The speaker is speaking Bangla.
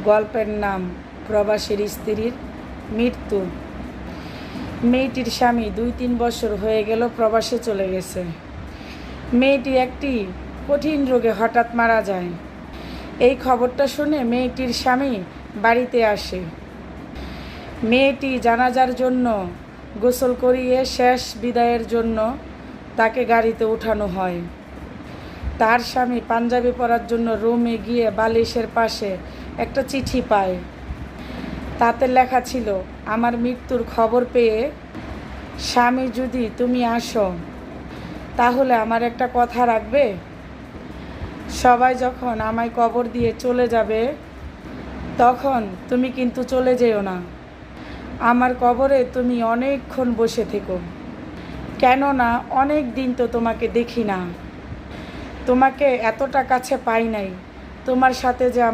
গল্পের নাম প্রবাসীর স্ত্রীর মৃত্যু। মেয়েটির স্বামী 2-3 বছর হয়ে গেল প্রবাসে চলে গেছে। মেয়েটি একটি কঠিন রোগে হঠাৎ মারা যায়। এই খবরটা শুনে মেয়েটির স্বামী বাড়িতে আসে। মেয়েটি জানাজার জন্য গোসল করিয়ে শেষ বিদায়ের জন্য তাকে গাড়িতে ওঠানো হয়। তার স্বামী পাঞ্জাবি পরার জন্য রুমে গিয়ে বালিশের পাশে একটা চিঠি পায়। তাতে লেখা ছিল, আমার মৃত্যুর খবর পেয়ে স্বামী যদি তুমি আসো তাহলে আমার একটা কথা রাখবে। সবাই যখন আমায় কবর দিয়ে চলে যাবে তখন তুমি কিন্তু চলে যেও না। আমার কবরে তুমি অনেকক্ষণ বসে থেকো, কেননা অনেক দিন তো তোমাকে দেখি না, তোমাকে এতটা কাছে পাই নাই। তোমার সাথে যে